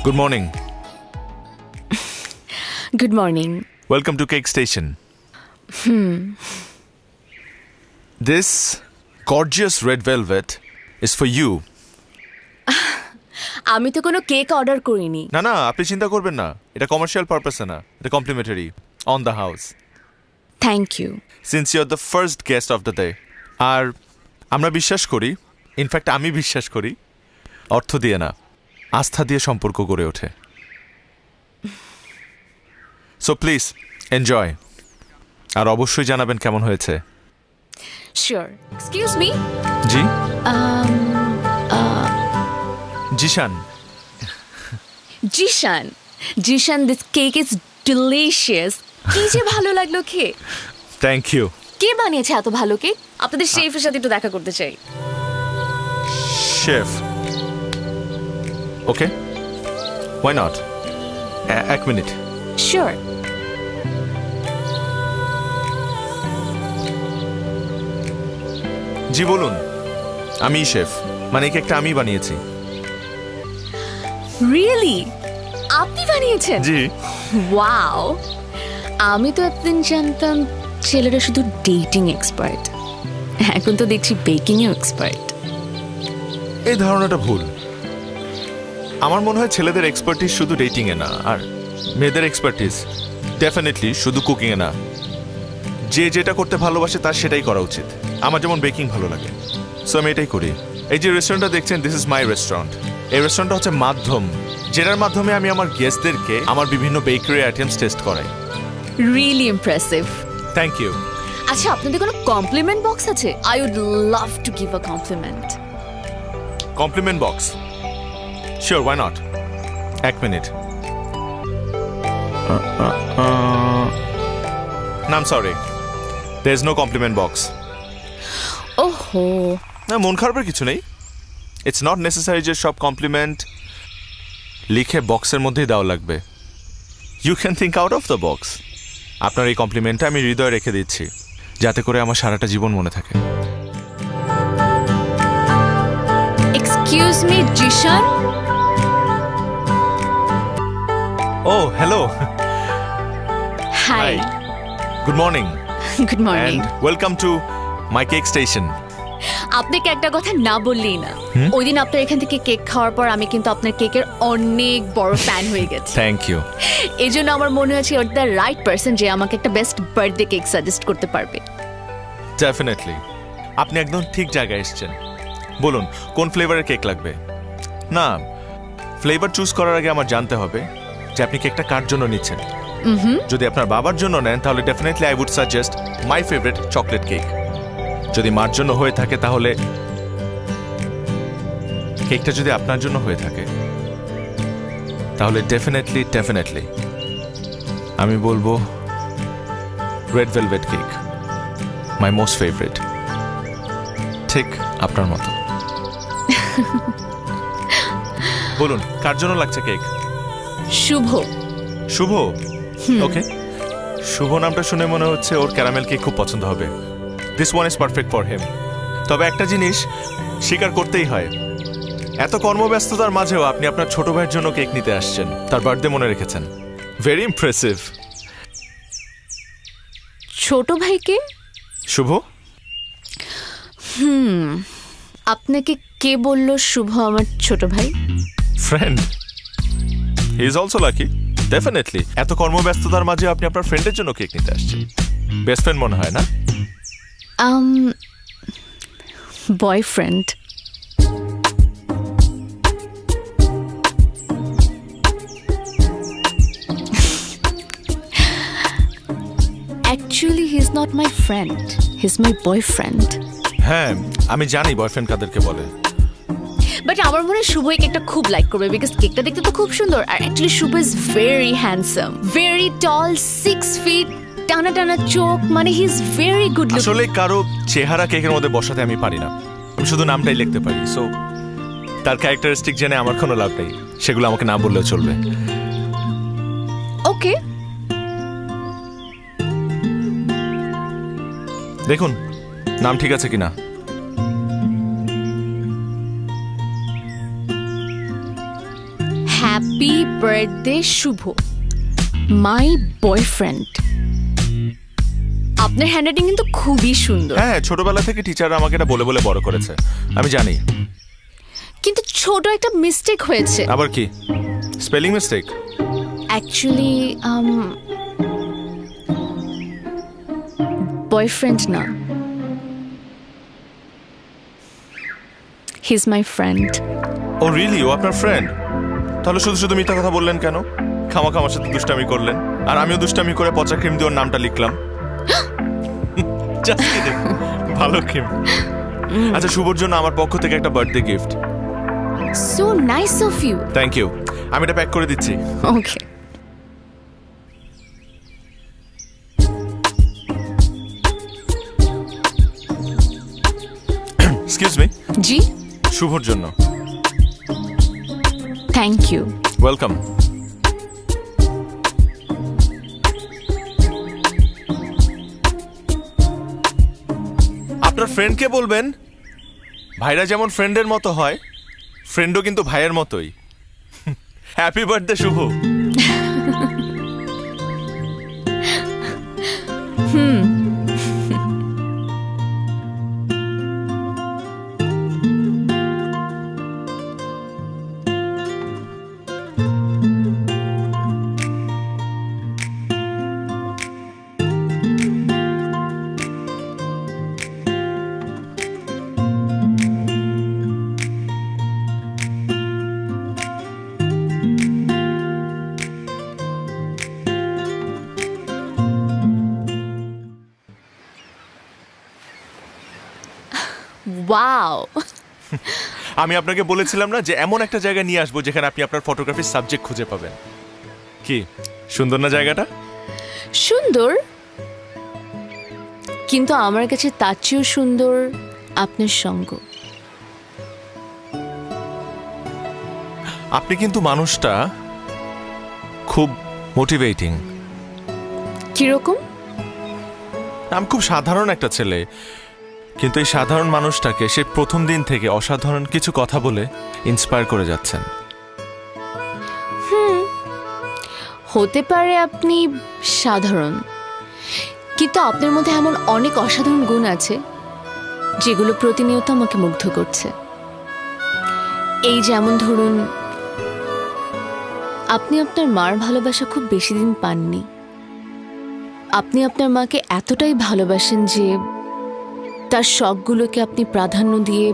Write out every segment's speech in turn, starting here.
Good morning. Good morning. Welcome to Cake Station. This gorgeous red velvet is for you. আমি তো কোনো cake order করিনি। না না, আপনি চিন্তা করবেন না। এটা কমার্শিয়াল পারপাসে না, এটা complimentary on the house. Thank you. Since you are the first guest of the day. আর আমরা বিশ্বাস করি, ইনফ্যাক্ট আমি বিশ্বাস করি, অর্থ দিয়ে না, আস্থা দিয়ে সম্পর্ক গড়ে ওঠে। সো প্লিজ এনজয়, আর অবশ্যই জানাবেন কেমন হয়েছে। শিওর। Excuse me. জি Zeeshan. Zeeshan, Zeeshan, this cake is delicious. কি যে ভালো লাগলো খেয়ে। Thank you. কে বানিয়েছে এত ভালো কেক? আপনাদের শেফের সাথে একটু দেখা করতে চাই। Chef, okay, why not. এক মিনিট। শিওর। জি বলুন। আমি শেফ, মানে এই কেকটা আমি বানিয়েছি। রিয়েলি? আপনি বানিয়েছেন? জি। ওয়াও, আমি তো এতদিন জানতাম ছেলেরা শুধু ডেটিং এক্সপার্ট, এখন তো দেখছি বেকিং এও এক্সপার্ট। এই ধারণাটা ভুল। আমার মনে হয় ছেলেদের এক্সপার্টিস শুধু ডেটিং এ না, আর মেয়েদের এক্সপার্টিস ডেফিনেটলি শুধু কুকিং এ না। যে যেটা করতে ভালোবাসে তার সেটাই করা উচিত। আমার যেমন বেকিং ভালো লাগে, সো আমি এটাই করি। এই যে রেস্টুরেন্টটা দেখছেন, দিস ইজ মাই রেস্টুরেন্ট। এই রেস্টুরেন্টটা হচ্ছে মাধ্যম, যেটার মাধ্যমে আমি আমার গেস্টদেরকে আমার বিভিন্ন বেকারি আইটেমস টেস্ট করাই। Really impressive. Thank you. আচ্ছা, আপনাদের কোনো কমপ্লিমেন্ট বক্স আছে? I would love to give a compliment. Compliment box? Sure, why not. এক মিনিট। না, I am sorry, there is no compliment box. ওহো। না, মন খারাপের কিছু নেই। ইটস নট নেসেসারি যে সব কমপ্লিমেন্ট লিখে বক্সের মধ্যেই দেওয়া লাগবে। You can think out of the box. আপনার এই কমপ্লিমেন্টটা আমি হৃদয়ে রেখে দিচ্ছি, যাতে করে আমার সারাটা জীবন মনে থাকে। Excuse me, Zeeshan. ও hello. Hi. Good morning good morning. And welcome to my cake station. আপনাকে একটা কথা না বললেই না। ওই দিন আপনার এখান থেকে কেক খাওয়ার পর আমি কিন্তু আপনার কেকের অনেক বড় ফ্যান হয়ে গেছি। Thank you. এই জন্য আমার মনে হচ্ছে ওর দ্য রাইট পারসন যে আমাকে একটা বেস্ট বার্থডে কেক সাজেস্ট করতে পারবে। ডেফিনেটলি, আপনি একদম ঠিক জায়গায় এসেছেন। বলুন কোন ফ্লেভারের কেক লাগবে? না, ফ্লেভার চুজ করার আগে আমার জানতে হবে যে আপনি কেকটা কার জন্য নিচ্ছেন। যদি আপনার বাবার জন্য নেন তাহলে definitely I would suggest my favourite chocolate cake. যদি মার জন্য হয়ে থাকে তাহলে কেকটা যদি আপনার জন্য হয়ে থাকে তাহলে ডেফিনেটলি আমি বলবো red velvet cake, my most favourite. ঠিক আপনার মতো। বলুন কার জন্য লাগছে কেক? শুভ। শুভ? ওকে, শুভ নামটা শুনে মনে হচ্ছে ওর ক্যারামেল কেক খুব পছন্দ হবে। This one is perfect for him. তবে একটা জিনিস স্বীকার করতেই হয়, এত কর্মব্যস্ততার মাঝেও আপনি আপনার ছোট ভাইয়ের জন্য কেক নিতে আসছেন, তার বার্থডে মনে রেখেছেন। Very impressive. ছোট ভাইকে? শুভ? আপনাকে কে বলল শুভ আমার ছোট ভাই? Friend. He is also lucky. Definitely এত কর্মব্যস্ততার মাঝে আপনি আপনার ফ্রেন্ডের জন্য কেক নিতে আসছেন। বেস্ট ফ্রেন্ড মনে হয় না? Boyfriend. Actually, he's not my friend. He's my boyfriend. হ্যাঁ, আমি জানি বয়ফ্রেন্ড কাদেরকে বলে। বাট আমার মনে হয় শুভ এই কেকটা খুব লাইক করবে, বিকজ কেকটা দেখতে তো খুব সুন্দর। আর actually Shubho is very handsome, very tall, 6 feet, টানা টানা চোখ, মানে he is very good looking. আসলে কারো চেহারা কেকের মধ্যে বসাতে আমি পারি না, আমি শুধু নামটাই লিখতে পারি। সো তার ক্যারেক্টারিস্টিক জেনে আমার কোনো লাভ নেই, সেগুলো আমাকে না বললেও চলবে। ওকে, দেখুন নাম ঠিক আছে কিনা। Happy birthday Shubho, my boyfriend. আপনার হ্যান্ডরাইটিং কিন্তু খুবই সুন্দর। হ্যাঁ, ছোটবেলা থেকে টিচাররা আমাকে এটা বলে বলে বড় করেছে, আমি জানি। কিন্তু ছোট একটা মিস্টেক হয়েছে। আবার কি? Spelling mistake? অ্যাকচুয়ালি বয়ফ্রেন্ড না, he is my friend. Oh really? ও আপনার ফ্রেন্ড? তাহলে শুধু শুধু মিথ্যা কথা বললেন কেন? খামাখা আমার সাথে দুষ্টামি করলেন, আর আমিও দুষ্টামি করে পচা ক্রিম দিয়ে ওর নামটা লিখলাম। Just kidding. ভালো ক্রিম। আচ্ছা, শুভর জন্য আমার পক্ষ থেকে একটা birthday gift. So nice of you. Thank you. আমি এটা প্যাক করে দিচ্ছি। ওকে। Excuse me. জি, শুভর জন্য। Thank you. ওয়েলকাম। আপনার ফ্রেন্ডকে বলবেন, ভাইরা যেমন ফ্রেন্ডের মতো হয়, ফ্রেন্ডও কিন্তু ভাইয়ের মতোই। হ্যাপি বার্থডে শুভ। ওয়াও, আমি আপনাকে বলেছিলাম না যে এমন একটা জায়গা নিয়ে আসবো যেখানে আপনি আপনার ফটোগ্রাফির সাবজেক্ট খুঁজে পাবেন। কি সুন্দর না জায়গাটা? সুন্দর, কিন্তু আমার কাছে তার চেয়েও সুন্দর আপনার সঙ্গ। আপনি কিন্তু মানুষটা খুব মোটিভেটিং। কিরকম? আমি খুব সাধারণ একটা ছেলে, কিন্তু এই সাধারণ মানুষটাকে সে প্রথম দিন থেকে অসাধারণ কিছু কথা বলে ইন্সপায়ার করে যাচ্ছেন। হতে পারে আপনি সাধারণ, কিন্তু আপনার মধ্যে এমন অনেক অসাধারণ গুণ আছে যেগুলো প্রতিনিয়ত আমাকে মুগ্ধ করছে। এই যেমন ধরুন, আপনি আপনার মার ভালোবাসা খুব বেশি দিন পাননি। আপনি আপনার মাকে এতটাই ভালোবাসেন যে তার শখগুলোকে আপনি প্রাধান্য দিয়ে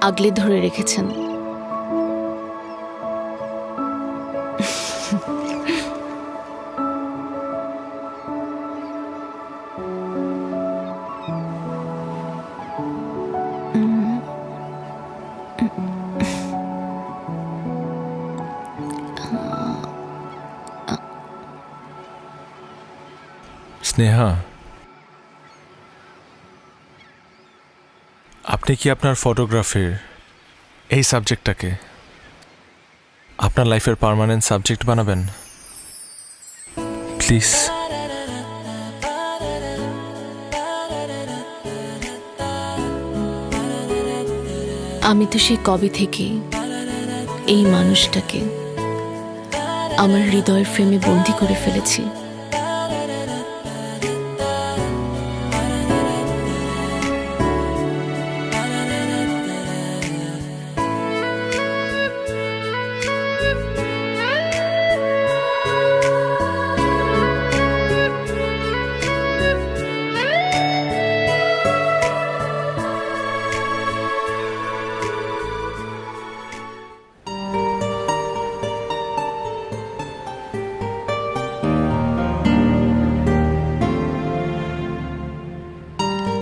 আগলে ধরে রেখেছেন। স্নেহা, আপনি কি আপনার ফটোগ্রাফির এই সাবজেক্টটাকে আপনার লাইফের পার্মানেন্ট সাবজেক্ট বানাবেন? প্লিজ। আমি তো সেই কবে থেকে এই মানুষটাকে আমার হৃদয়ের ফ্রেমে বন্দি করে ফেলেছি।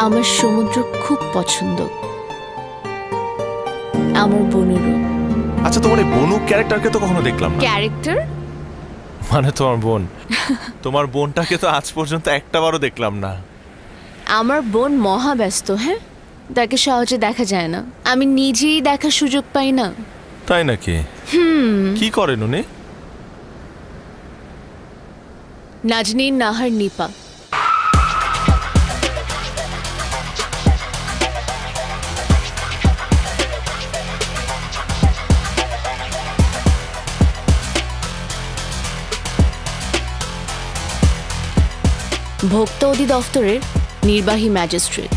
আমার সমুদ্র খুব পছন্দ, আমার বোনেরও। আচ্ছা, তোমার এই বনু ক্যারেক্টারকে তো কখনো দেখলাম না। ক্যারেক্টার মানে তোমার বোন, তোমার বোনটাকে তো আজ পর্যন্ত একটাবারও দেখলাম না। আমার বোন মহা ব্যস্ত, হ্যাঁ, তাকে সহজে দেখা যায় না। আমি নিজেই দেখার সুযোগ পাই না। তাই নাকি? কি করেন উনি? নাজনীন নাহার নিপা। ভোক্তা অধিদপ্তরের নির্বাহী ম্যাজিস্ট্রেট।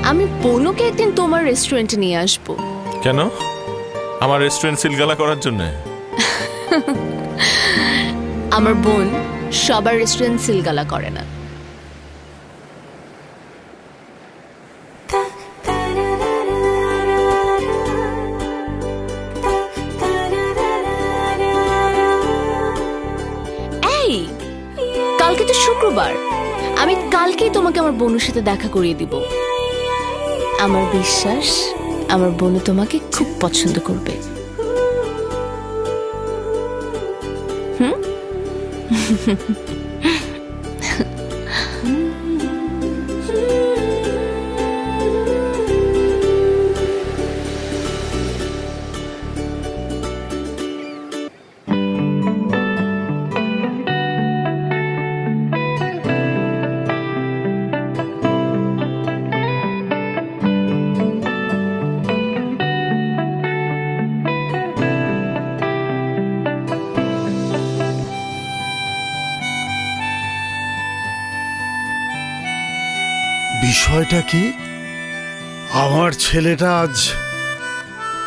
আমি বনুকে একদিন তোমার রেস্টুরেন্টে নিয়ে আসবো। কেন? আমার রেস্টুরেন্ট সিলগালা করার জন্য? আমার বোন সবার রেস্টুরেন্ট সিলগালা করে না। এই কালকে তো শুক্রবার, আমি কালকেই তোমাকে আমার বোনের সাথে দেখা করিয়ে দিব। আমার বিশ্বাস আমার বোনও তোমাকে খুব পছন্দ করবে। বিষয়টা কি? আমার ছেলেটা আজ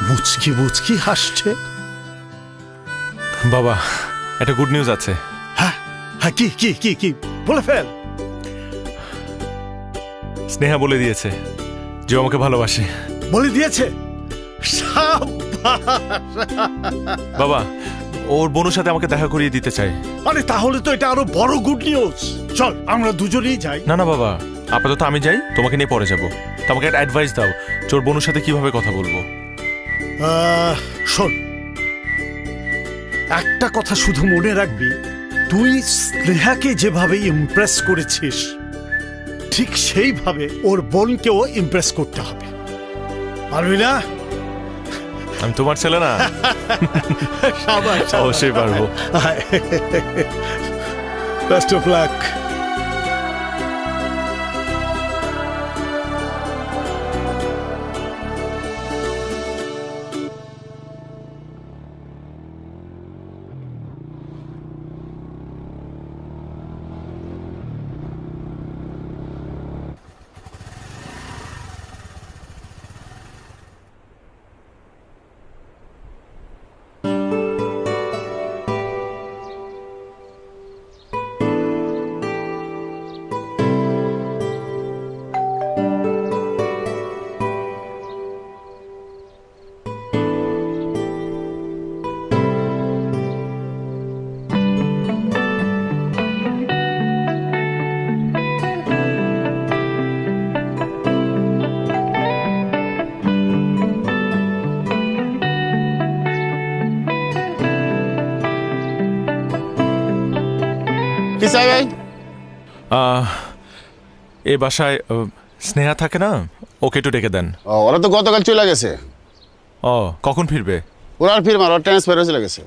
মুচকি মুচকি হাসছে। বাবা, একটা গুড নিউজ আছে। হ্যাঁ হ্যাঁ, কি কি কি কি বলে ফেল। স্নেহা বলে দিয়েছে যে ও আমাকে ভালোবাসে। বলে দিয়েছে? সাবাস! বাবা, ওর বোনের সাথে আমাকে দেখা করিয়ে দিতে চাই। আরে তাহলে তো এটা আরো বড় গুড নিউজ। চল আমরা দুজনেই যাই। না না বাবা, আপাতত আমি যাই, তোমাকে নিয়ে পরে যাবো। তোমাকে একটা অ্যাডভাইস দাও, ওর বোনের সাথে কিভাবে কথা বলবো। শোন, একটা কথা শুধু মনে রাখবি, তুই স্নেহাকে যেভাবে ইমপ্রেস করেছিস ঠিক সেইভাবে ওর বোনকেও ইমপ্রেস করতে হবে। পারবি না? আমি তোমার ছেলে না? অবশ্যই পারবো। Best of luck. কি চাই ভাই? এই বাসায় স্নেহা থাকে না, ওকে একটু ডেকে দেন। ওরা তো গতকাল চলে গেছে। ও, কখন ফিরবে? ওরা আর ফিরবে না, ওরা ট্রান্সফার হয়ে চলে গেছে।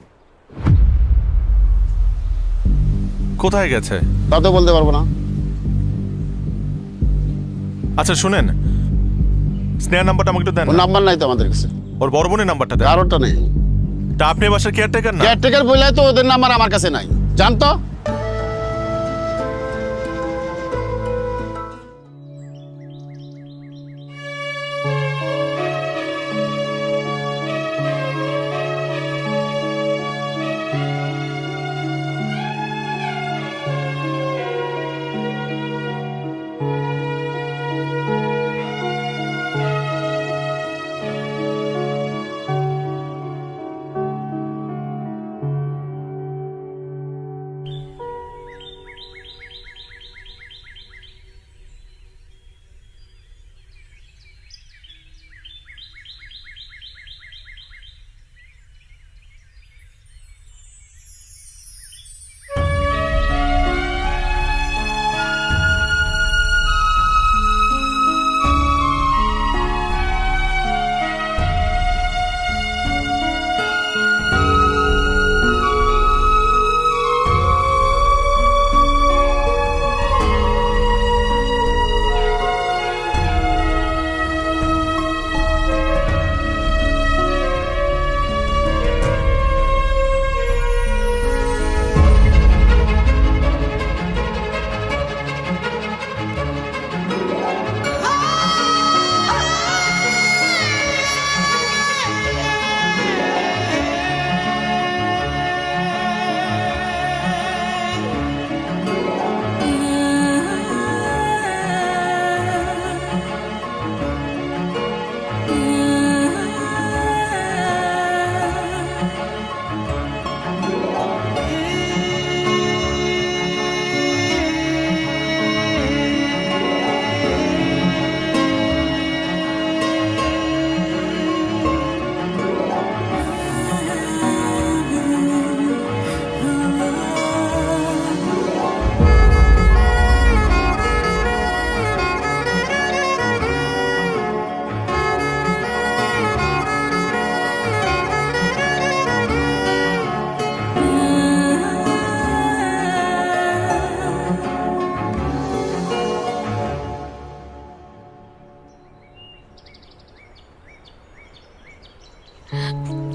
কোথায় গেছে তা তো বলতে পারবো না। আচ্ছা শুনেন, স্নেহার নাম্বারটা আমাকে একটু দেন। ওর নাম্বার নাই তো আমাদের কাছে। ওর বড় বোনের নাম্বারটা দেন। কারোরটা নেই। তা আপনি বাসার কেয়ারটেকার না? কেয়ারটেকার বললে তো ওদের নাম্বার আমার কাছে নাই, জানতো।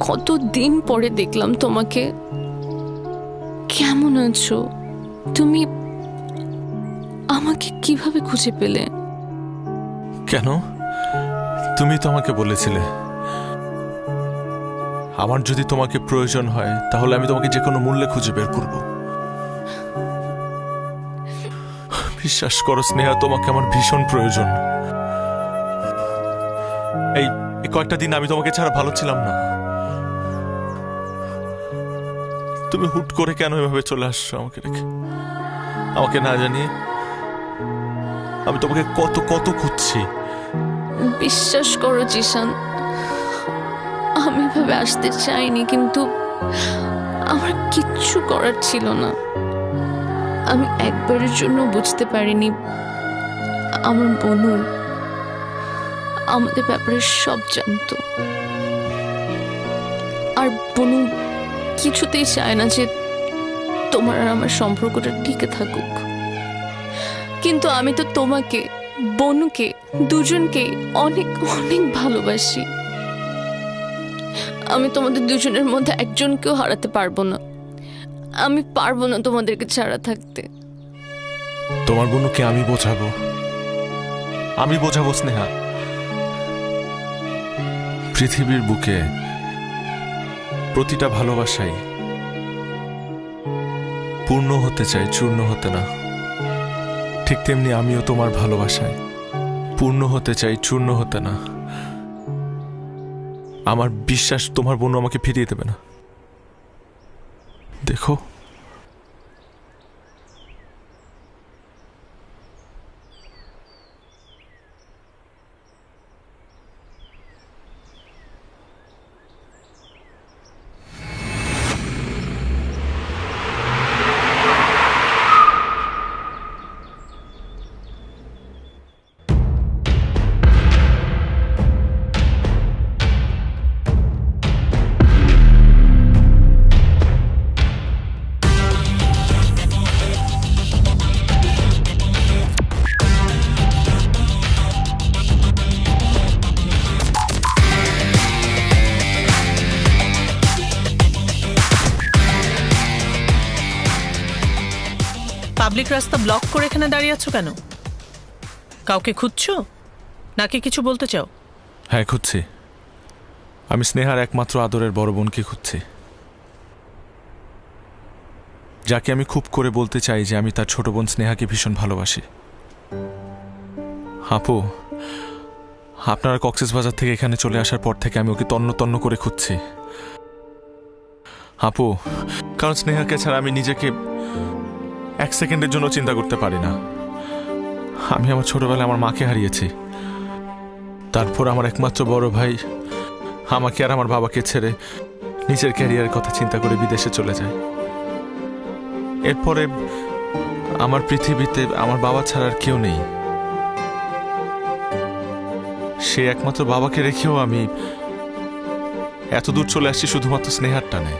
কতদিন পরে দেখলাম তোমাকে। কেমন আছো তুমি? আমাকে কিভাবে খুঁজে পেলে? কেন? তুমি তো আমাকে বলেছিলে আমার যদি তোমাকে প্রয়োজন হয় তাহলে আমি তোমাকে যে কোনো মূল্যে খুঁজে বের করব। বিশ্বাস করো স্নেহা, তোমাকে আমার ভীষণ প্রয়োজন। এই কয়েকটা দিন আমি তোমাকে ছাড়া ভালো ছিলাম না। তুমি হুট করে কেন এভাবে চলে আসছো আমাকে রেখে, আমাকে না জানিয়ে? আমি তোমাকে কত কত খুঁজছি। বিশ্বাস করো জিশান, আমি ভাবে আসতে চাইনি, কিন্তু আমার কিচ্ছু করার ছিল না। আমি একবারের জন্য বুঝতে পারিনি আমার বোনু আমাদের ব্যাপারে সব জানতো। আর বোনু কিছুতেই চায় না যে তোমার আর আমার সম্পর্কটা টিকে থাকুক। কিন্তু আমি তো তোমাকে, বোনুকে, দুজনকে অনেক অনেক ভালোবাসি। আমি তোমাদের দুজনের মধ্যে একজনকেও হারাতে পারবো না। আমি পারবো না তোমাদেরকে ছাড়া থাকতে। তোমার বোনকে আমি বোঝাবো, আমি বোঝাবো স্নেহা। পৃথিবীর বুকে প্রতিটা ভালোবাসাই পূর্ণ হতে চাই, চূর্ণ হতে না। ঠিক তেমনি আমিও তোমার ভালোবাসায় পূর্ণ হতে চাই, চূর্ণ হতে না। আমার বিশ্বাস তোমার বোন আমাকে ফিরিয়ে দেবে না। দেখো, পাবলিক রাস্তা ব্লক করে এখানে দাঁড়িয়ে আছো কেন? কাউকে খুঁজছো নাকি কিছু বলতে চাও? হ্যাঁ খুঁজছি। আমি স্নেহার একমাত্র আদরের বড় বোনকে খুঁজছি, যাকে আমি খুব করে বলতে চাই যে আমি তার ছোট বোন স্নেহাকে ভীষণ ভালোবাসি। আপু, আপনারা কক্সবাজার থেকে এখানে চলে আসার পর থেকে আমি ওকে তন্ন তন্ন করে খুঁজছি আপু, কারণ স্নেহাকে ছাড়া আমি নিজেকে এক সেকেন্ডের জন্য চিন্তা করতে পারি না। আমি আমার ছোটবেলায় আমার মাকে হারিয়েছি, তারপর আমার একমাত্র বড় ভাই আমাকে আর আমার বাবাকে ছেড়ে নিজের ক্যারিয়ারের কথা চিন্তা করে বিদেশে চলে যায়। এরপরে আমার পৃথিবীতে আমার বাবা ছাড়া আর কেউ নেই। সে একমাত্র বাবাকে রেখেও আমি এত দূর চলে আসছি শুধুমাত্র স্নেহার টানে।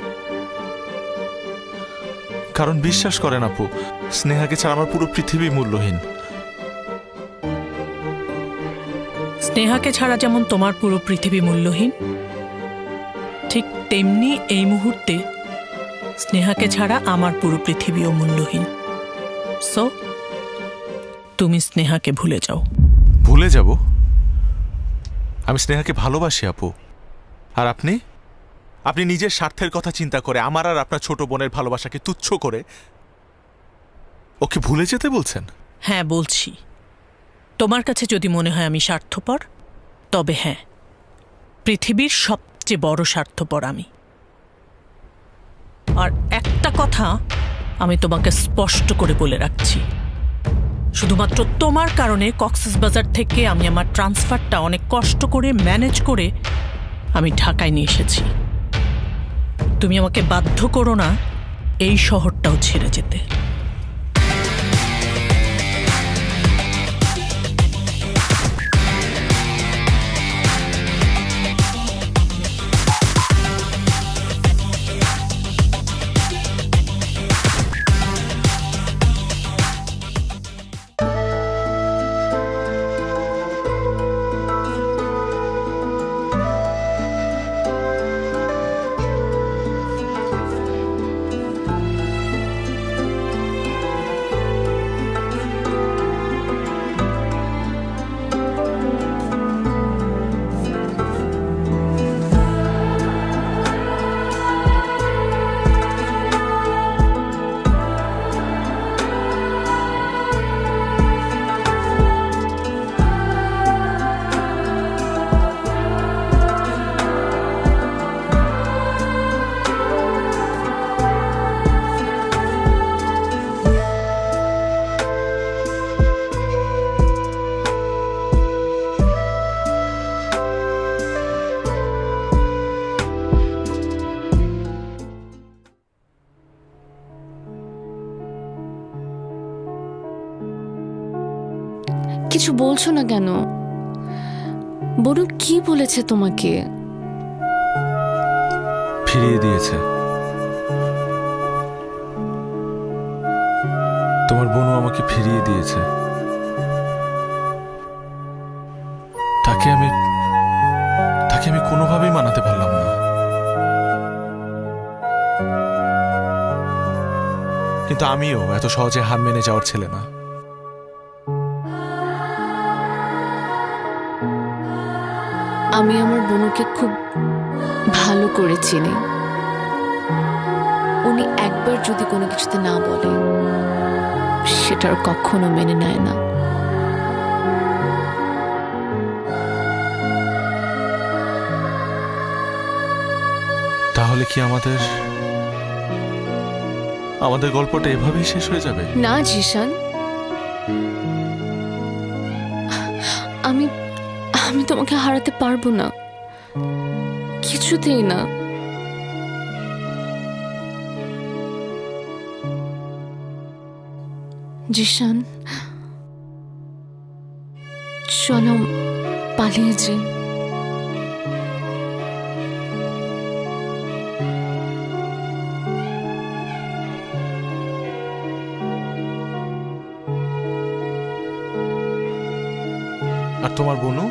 কারণ বিশ্বাস করেন আপু, স্নেহাকে ছাড়া আমার পুরো পৃথিবী মূল্যহীন। স্নেহাকে ছাড়া যেমন তোমার পুরো পৃথিবী মূল্যহীন, ঠিক তেমনি এই মুহূর্তে স্নেহাকে ছাড়া আমার পুরো পৃথিবীও মূল্যহীন। সো তুমি স্নেহাকে ভুলে যাও। ভুলে যাব? আমি স্নেহাকে ভালোবাসি আপু। আর আপনি আপনি নিজের স্বার্থের কথা চিন্তা করে আমার আর আপনার ছোট বোনের ভালোবাসাকে তুচ্ছ করে ওকে ভুলে যেতে বলছেন? হ্যাঁ বলছি। তোমার কাছে যদি মনে হয় আমি স্বার্থপর, তবে হ্যাঁ, পৃথিবীর সবচেয়ে বড় স্বার্থপর আমি। আর একটা কথা আমি তোমাকে স্পষ্ট করে বলে রাখছি, শুধুমাত্র তোমার কারণে কক্সবাজার থেকে আমি আমার ট্রান্সফারটা অনেক কষ্ট করে ম্যানেজ করে আমি ঢাকায় নিয়ে এসেছি। তুমি আমাকে বাধ্য করো না এই শহরটাও ছেড়ে যেতে। কিছু বলছো না কেন? বনু কি বলেছে তোমাকে? ফিরিয়ে দিয়েছে। তোমার বোনও আমাকে ফিরিয়ে দিয়েছে। তাকে আমি কোনোভাবেই মানাতে পারলাম না। কিন্তু আমিও এত সহজে হার মেনে যাওয়ার ছেলে না। আমি আমার বোনকে খুব ভালো করে চিনি। উনি একবার যদি কোনো কিছুতে না বলে সেটার কখনো মেনে নেয় না। তাহলে কি আমাদের গল্পটা এভাবেই শেষ হয়ে যাবে? না জিশান, আমি তোমাকে হারাতে পারবো না, কিছুতেই না। জিশান, চলো পালিয়ে যাই। আর তোমার বোনু?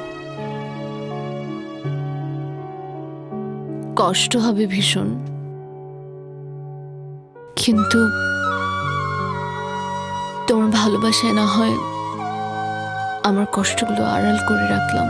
কষ্ট হবে ভীষণ, কিন্তু তোমার ভালোবাসায় না হয় আমার কষ্টগুলো আড়াল করে রাখলাম।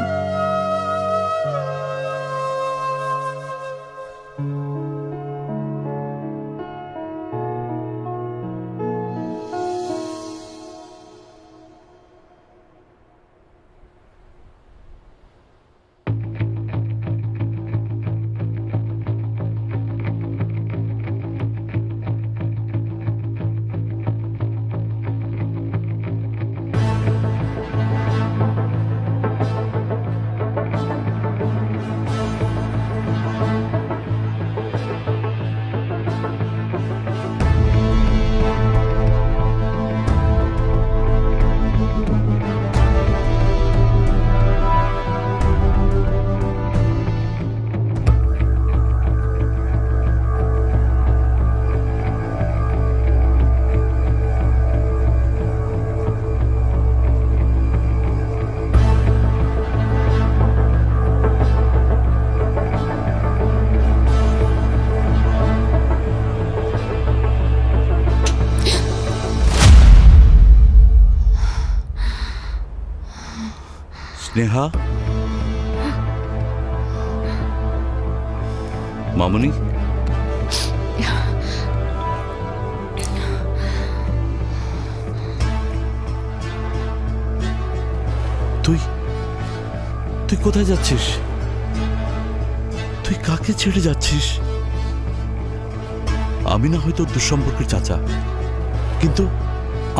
স্নেহা, মামুনি, তুই কোথায় যাচ্ছিস? তুই কাকে ছেড়ে যাচ্ছিস? আমি না হয়তো দুঃসম্পর্কের চাচা, কিন্তু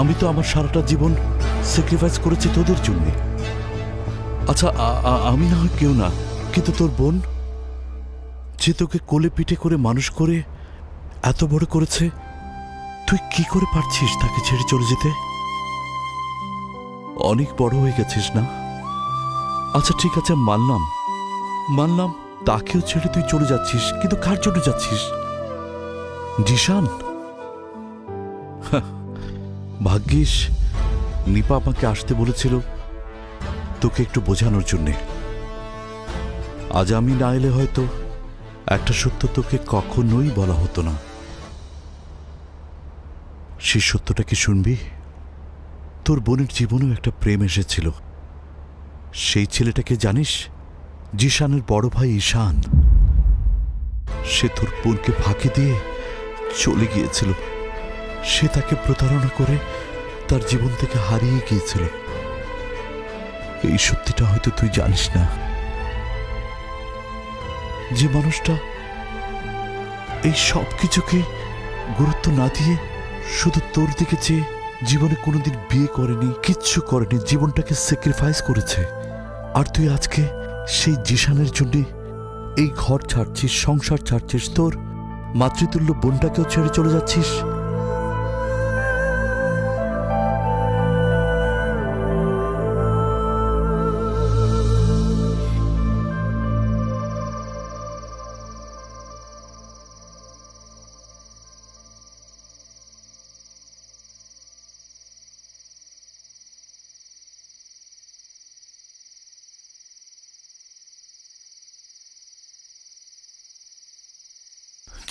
আমি তো আমার সারাটা জীবন স্যাক্রিফাইস করেছি তোদের জন্য। আচ্ছা, আমি না হয় কেউ না, কিন্তু তোর বোন যে তোকে কোলে পিঠে করে মানুষ করে এত বড় করেছে, তুই কি করে পারছিস তাকে ছেড়ে চলে যেতে? অনেক বড় হয়ে গেছিস না? আচ্ছা ঠিক আছে, মানলাম তাকেও ছেড়ে তুই চলে যাচ্ছিস, কিন্তু কার জন্য যাচ্ছিস? জিশান, ভাগ্যিস নিপা আমাকে আসতে বলেছিল তোকে একটু বোঝানোর জন্যে। আজ আমি না এলে হয়তো একটা সত্য তোকে কখনোই বলা হতো না। সেই সত্যটা কি শুনবি? তোর বোনের জীবনেও একটা প্রেম এসেছিল। সেই ছেলেটাকে জানিস? জিশানের বড় ভাই ঈশান। সে তোর বোনকে ফাঁকি দিয়ে চলে গিয়েছিল। সে তাকে প্রতারণা করে তার জীবন থেকে হারিয়ে গিয়েছিল। এই সত্যিটা হয়তো তুই জানিস না, যে মানুষটা এই সব কিছুকে গুরুত্ব না দিয়ে শুধু তোর দিকে চেয়ে জীবনে কোনোদিন বিয়ে করেনি, কিচ্ছু করেনি, জীবনটাকে স্যাক্রিফাইস করেছে। আর তুই আজকে সেই জিশানের জন্য এই ঘর ছাড়ছিস, সংসার ছাড়ছিস, তোর মাতৃতুল্য বোনটাকেও ছেড়ে চলে যাচ্ছিস।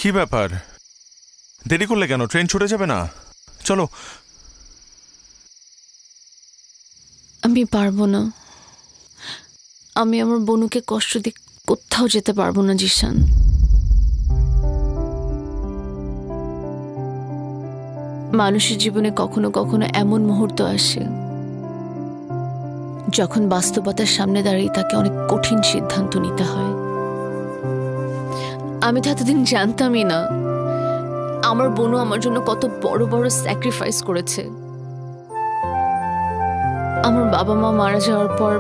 কি ব্যাপার, দেরি করলে কেন? ট্রেন ছুটে যাবে না? চলো। আমি পারবো না, আমি আমার বনুকে কষ্ট দিয়ে কোথাও যেতে পারবো না জিশান। মানুষের জীবনে কখনো কখনো এমন মুহূর্ত আসে যখন বাস্তবতার সামনে দাঁড়িয়ে তাকে অনেক কঠিন সিদ্ধান্ত নিতে হয়। আমি তো এতদিন জানতামই না আমার বোনও আমার জন্য কত বড় বড় স্যাক্রিফাইস করেছে। আমার বাবা মা মারা যাওয়ার পর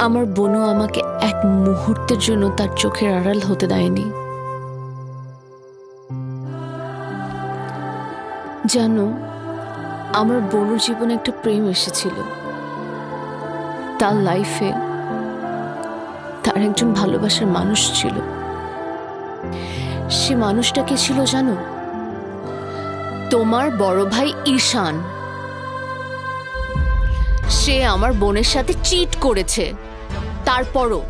আমার বোনও আমাকে এক মুহূর্তের জন্য তার চোখের আড়াল হতে দেয়নি। জানো, আমার বোনের জীবনে একটা প্রেম এসেছিল। তার লাইফে তার একজন ভালোবাসার মানুষ ছিল। সে মানুষটা কে ছিল জানো? তোমার বড় ভাই ঈশান। সে আমার বোনের সাথে চিট করেছে, তারপরও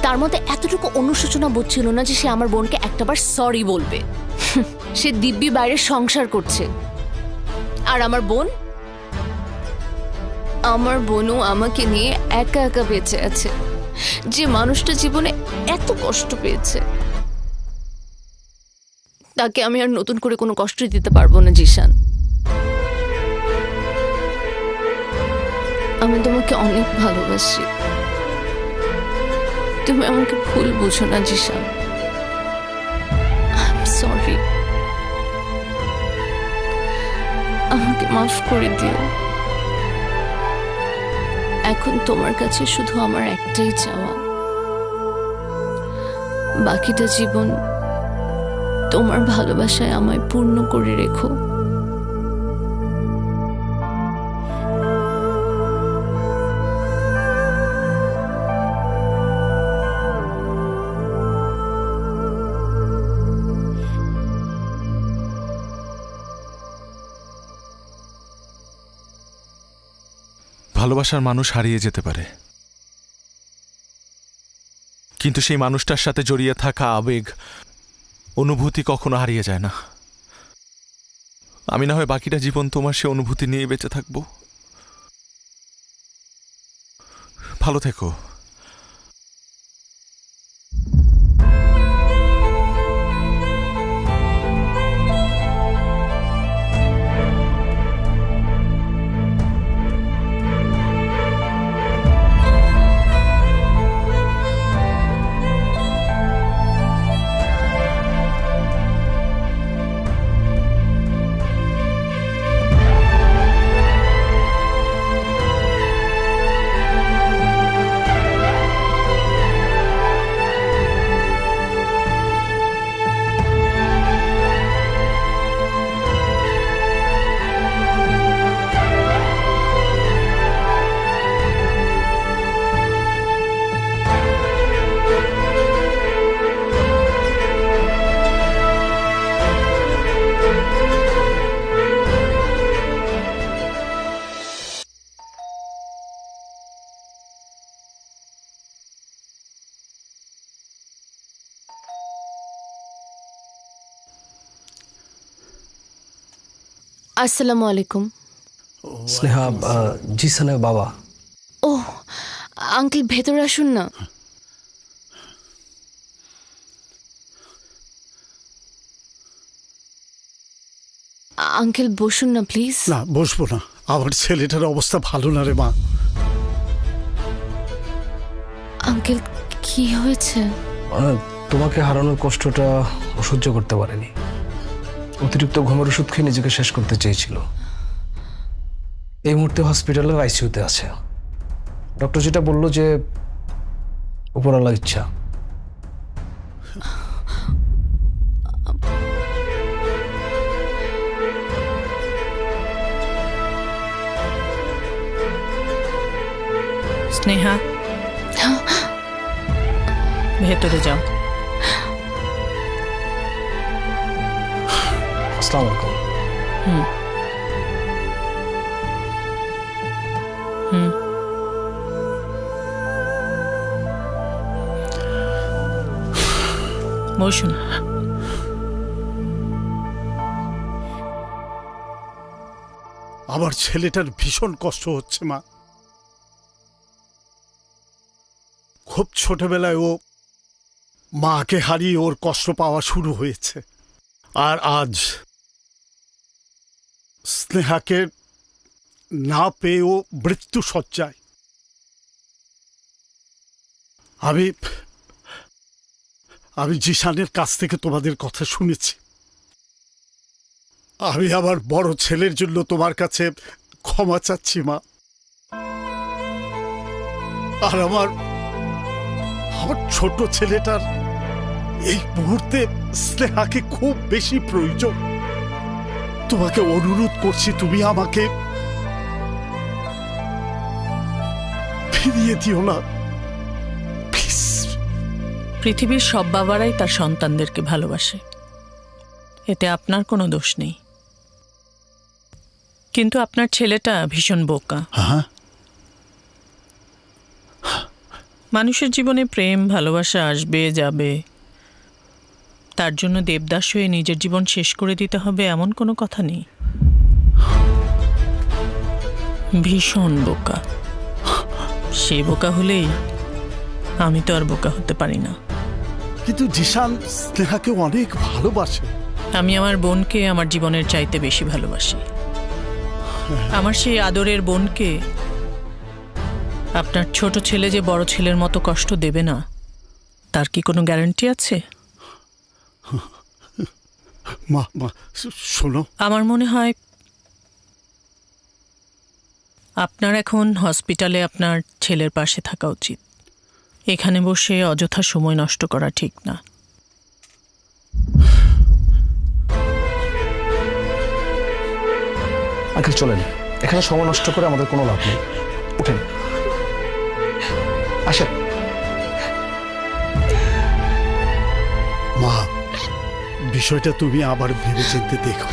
তার মধ্যে এতটুকু অনুশোচনা বোধ ছিল না যে সে আমার বোনকে একটাবার সরি বলবে। সে দিব্যি বাইরে সংসার করছে, আর আমার বোনও আমাকে নিয়ে একা একা বেঁচে আছে। যে মানুষটা জীবনে এত কষ্ট পেয়েছে তাকে আমি আর নতুন করে কোনো কষ্ট দিতে পারবো না জিশান। আমি তোমাকে অনেক ভালোবাসি, তুমি আমাকে ভুল বুঝো না জিশান। আই এম সরি, আমাকে মাফ করে দিও। এখন তোমার কাছে শুধু আমার একটাই চাওয়া, বাকিটা জীবন তোমার ভালোবাসায় আমায় পূর্ণ করে রেখো। ভালোবাসার মানুষ হারিয়ে যেতে পারে, কিন্তু সেই মানুষটার সাথে জড়িয়ে থাকা আবেগ, অনুভূতি কখনো হারিয়ে যায় না। আমি না হয় বাকিটা জীবন তোমার সে অনুভূতি নিয়ে বেঁচে থাকবো। ভালো থেকো। আসসালামু আলাইকুম। স্নেহা, জিসানের বাবা। ও আঙ্কেল, ভেতরে আসুন না। আঙ্কেল বসুন না প্লিজ। না, বসবো না। আমার ছেলেটার অবস্থা ভালো না রে মা। আঙ্কেল কি হয়েছে? তোমাকে হারানোর কষ্টটা ও সহ্য করতে পারেনি। অতিরিক্ত ঘুমের ওষুধ খেয়ে নিজেকে শেষ করতে চেয়েছিল। এই মুহূর্তে হসপিটালের আইসিইউতে আছে। ডক্টর যেটা বললো যে উপরওয়ালার ইচ্ছা। স্নেহা, ভেতরে যাও। আসসালামু আলাইকুম। বসুন। আমার ছেলেটার ভীষণ কষ্ট হচ্ছে মা। খুব ছোটবেলায় ও মাকে হারিয়ে ওর কষ্ট পাওয়া শুরু হয়েছে, আর আজ স্নেহাকে না পেয়ে ও মৃত্যু শয্যায়। আমি জিশানের কাছ থেকে তোমাদের কথা শুনেছি। আমি আমার বড় ছেলের জন্য তোমার কাছে ক্ষমা চাচ্ছি মা। আর আমার ছোট ছেলেটার এই মুহূর্তে স্নেহাকে খুব বেশি প্রয়োজন। তোমাকে অনুরোধ করছি, তুমি আমাকে ফিরিয়ে দিও না প্লিজ। পৃথিবীর সব বাবারাই তার সন্তানদেরকে ভালোবাসে, এতে আপনার কোনো দোষ নেই। কিন্তু আপনার ছেলেটা ভীষণ বোকা। হ্যাঁ, মানুষের জীবনে প্রেম ভালোবাসা আসবে যাবে, তার জন্য দেবদাস হয়ে নিজের জীবন শেষ করে দিতে হবে এমন কোনো কথা নেই। ভীষণ বোকা। সে বোকা হলেই আমি তো আর বোকা হতে পারি না। কিন্তু জিশান স্নেহাকে অনেক ভালোবাসে। আমি আমার বোনকে আমার জীবনের চাইতে বেশি ভালোবাসি। আমার সেই আদরের বোনকে আপনার ছোট ছেলে যে বড় ছেলের মতো কষ্ট দেবে না, তার কি কোনো গ্যারান্টি আছে? মা শোনো, আমার মনে হয় আপনার এখন হসপিটালে আপনার ছেলের পাশে থাকা উচিত। এখানে বসে অযথা সময় নষ্ট করা ঠিক না। আঙ্কেল চলেন, এখানে সময় নষ্ট করে আমাদের কোনো লাভ নেই। উঠেন, আসেন। মা বিষয়টা তুমি আবার ভেবে চিন্তে দেখো।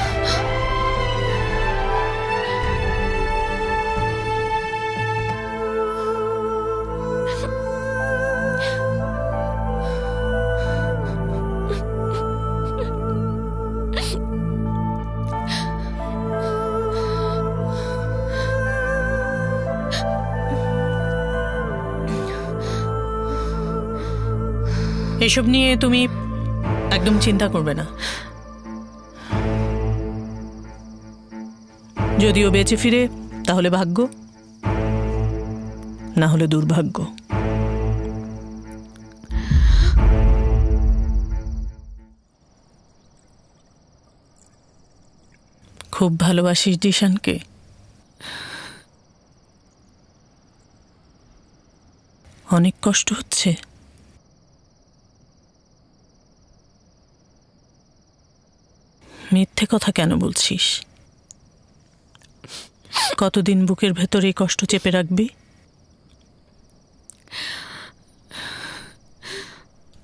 এসব নিয়ে তুমি একদম চিন্তা করবে না। যদিও বেঁচে ফিরে তাহলে ভাগ্য, না হলে দুর্ভাগ্য। খুব ভালোবাসিস জিশানকে? অনেক কষ্ট হচ্ছে? মিথ্যে কথা কেন বলছিস? কতদিন বুকের ভেতরে এই কষ্ট চেপে রাখবি?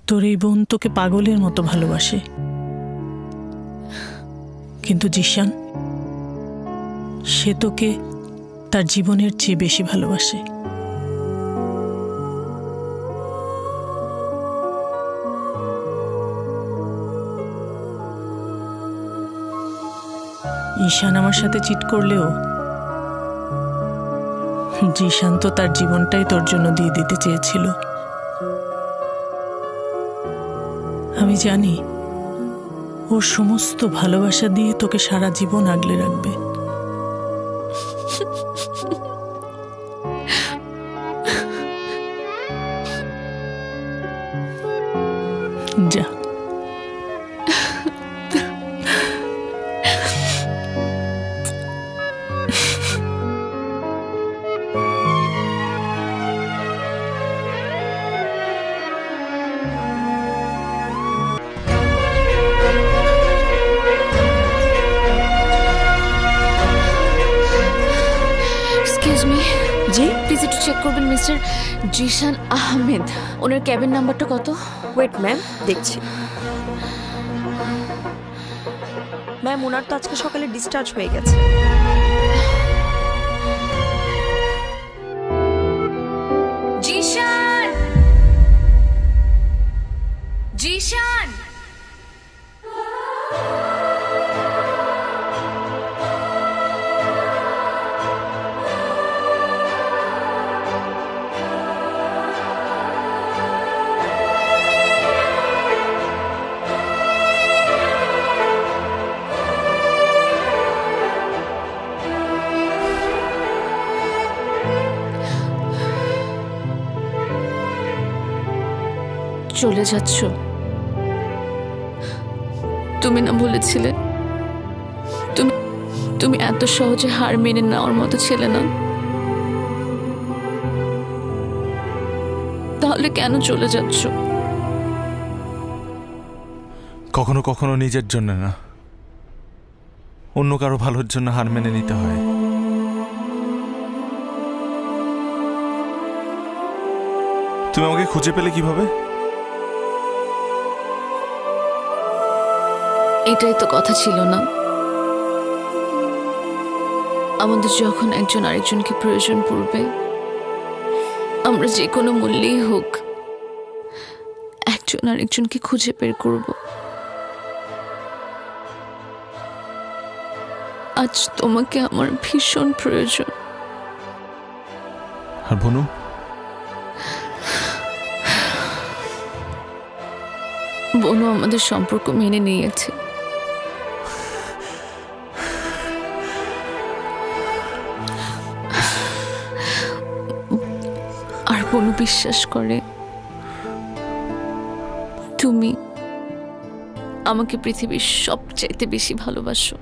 তোর এই বোন তোকে পাগলের মতো ভালোবাসে, কিন্তু জিশান, সে তোকে তার জীবনের চেয়ে বেশি ভালোবাসে। ঈশান আমার সাথে চিট করলেও জিশান তো তার জীবনটাই তোর জন্য দিয়ে দিতে চেয়েছিল। আমি জানি ওর সমস্ত ভালোবাসা দিয়ে তোকে সারা জীবন আগলে রাখবে। যা, জি প্লিজ একটু চেক করবেন মিস্টার জিশান আহমেদ, ওনার ক্যাবিন নাম্বারটা কত? ওয়েট ম্যাম, দেখছি। ম্যাম, ওনার তো আজকে সকালে ডিসচার্জ হয়ে গেছে। জিশান, জিশান, চলে যাচ্ছ? তুমি না বলেছিলে তুমি তুমি এত সহজে হার মেনে নেওয়ার মতো ছেলে না? তাহলে কেন চলে যাচ্ছ? কখনো কখনো নিজের জন্য না, অন্য কারো ভালোর জন্য হার মেনে নিতে হয়। তুমি আমাকে খুঁজে পেলে কিভাবে? এটাই তো কথা ছিল না? আমাদের যখন একজন আরেকজনকে প্রয়োজন পড়বে, আমরা যে কোনো মূল্যেই হোক একজন আরেকজনকে খুঁজে বের করব। আজ তোমাকে আমার ভীষণ প্রয়োজন। আর বনু, বনু আমাদের সম্পর্ক মেনে নিয়েছে। আর বনু বিশ্বাস করে তুমি আমাকে পৃথিবীর সবচাইতে বেশি ভালোবাসো।